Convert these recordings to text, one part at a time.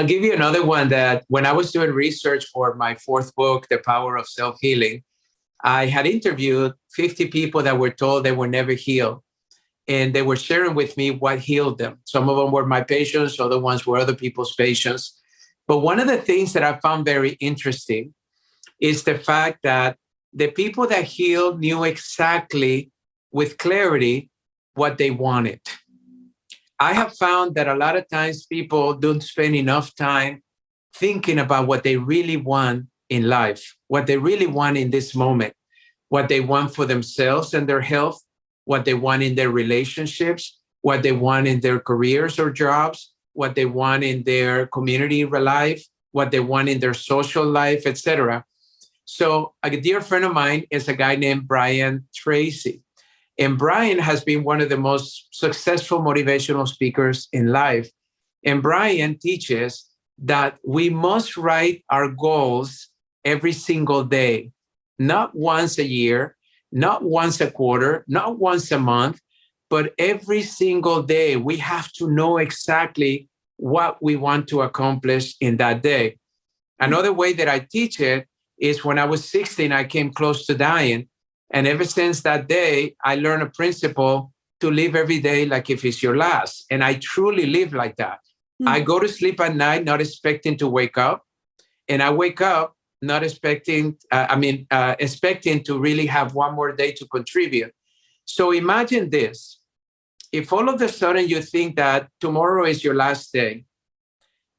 I'll give you another one that when I was doing research for my fourth book, The Power of Self-Healing, I had interviewed 50 people that were told they were never healed. And they were sharing with me what healed them. Some of them were my patients, other ones were other people's patients. But one of the things that I found very interesting is the fact that the people that healed knew exactly with clarity what they wanted. I have found that a lot of times people don't spend enough time thinking about what they really want in life, what they really want in this moment, what they want for themselves and their health, what they want in their relationships, what they want in their careers or jobs, what they want in their community life, what they want in their social life, etc. So a dear friend of mine is a guy named Brian Tracy. And Brian has been one of the most successful motivational speakers in life. And Brian teaches that we must write our goals every single day, not once a year, not once a quarter, not once a month, but every single day. We have to know exactly what we want to accomplish in that day. Another way that I teach it is when I was 16, I came close to dying. And ever since that day, I learned a principle to live every day like if it's your last. And I truly live like that. Mm-hmm. I go to sleep at night, not expecting to wake up. And I wake up not expecting, expecting to really have one more day to contribute. So imagine this. If all of a sudden you think that tomorrow is your last day,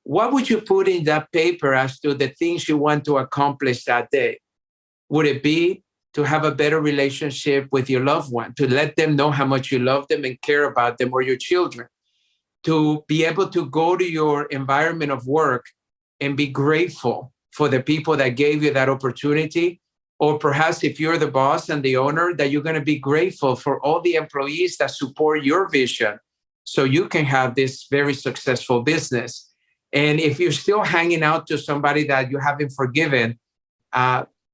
what would you put in that paper as to the things you want to accomplish that day? Would it be to have a better relationship with your loved one, to let them know how much you love them and care about them, or your children, to be able to go to your environment of work and be grateful for the people that gave you that opportunity? Or perhaps if you're the boss and the owner, that you're going to be grateful for all the employees that support your vision so you can have this very successful business. And if you're still hanging out to somebody that you haven't forgiven,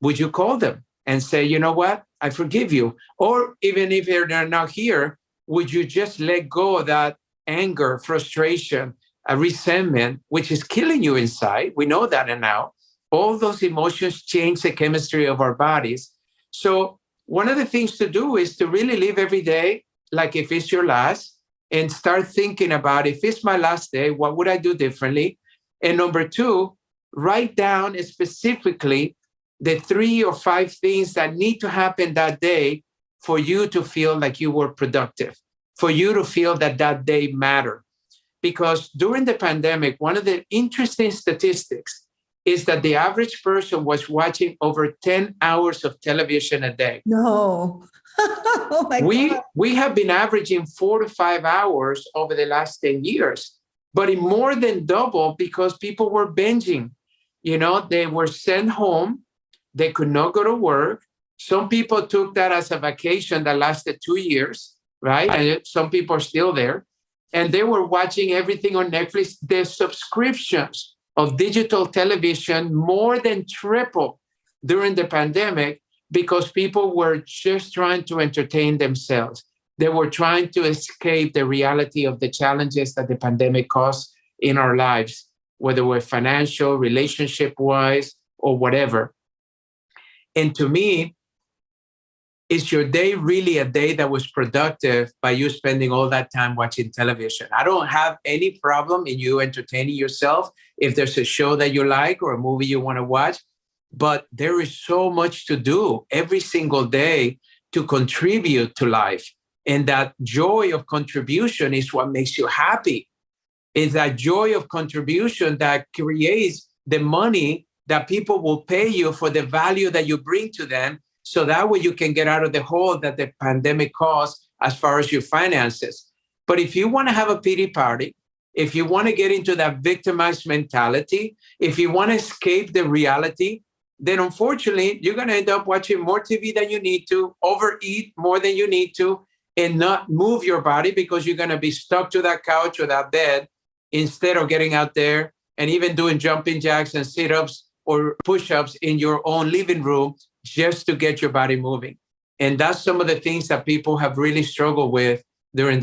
would you call them and say, you know what, I forgive you? Or even if they're not here, would you just let go of that anger, frustration, resentment, which is killing you inside? We know that now. All those emotions change the chemistry of our bodies. So one of the things to do is to really live every day like if it's your last, and start thinking about, if it's my last day, what would I do differently? And number two, write down specifically the 3 or 5 things that need to happen that day for you to feel like you were productive, for you to feel that that day mattered. Because during the pandemic, one of the interesting statistics is that the average person was watching over 10 hours of television a day. No. Oh my God. We have been averaging 4 to 5 hours over the last 10 years, but it more than double because people were binging. You know, they were sent home. They could not go to work. Some people took that as a vacation that lasted 2 years, right? And some people are still there. And they were watching everything on Netflix. The subscriptions of digital television more than tripled during the pandemic because people were just trying to entertain themselves. They were trying to escape the reality of the challenges that the pandemic caused in our lives, whether we're financial, relationship-wise, or whatever. And to me, is your day really a day that was productive by you spending all that time watching television? I don't have any problem in you entertaining yourself if there's a show that you like or a movie you want to watch, but there is so much to do every single day to contribute to life. And that joy of contribution is what makes you happy. It's that joy of contribution that creates the money that people will pay you for the value that you bring to them. So that way you can get out of the hole that the pandemic caused as far as your finances. But if you want to have a pity party, if you want to get into that victimized mentality, if you want to escape the reality, then unfortunately, you're going to end up watching more TV than you need to, overeat more than you need to, and not move your body because you're going to be stuck to that couch or that bed instead of getting out there and even doing jumping jacks and sit-ups or push-ups in your own living room just to get your body moving. And that's some of the things that people have really struggled with during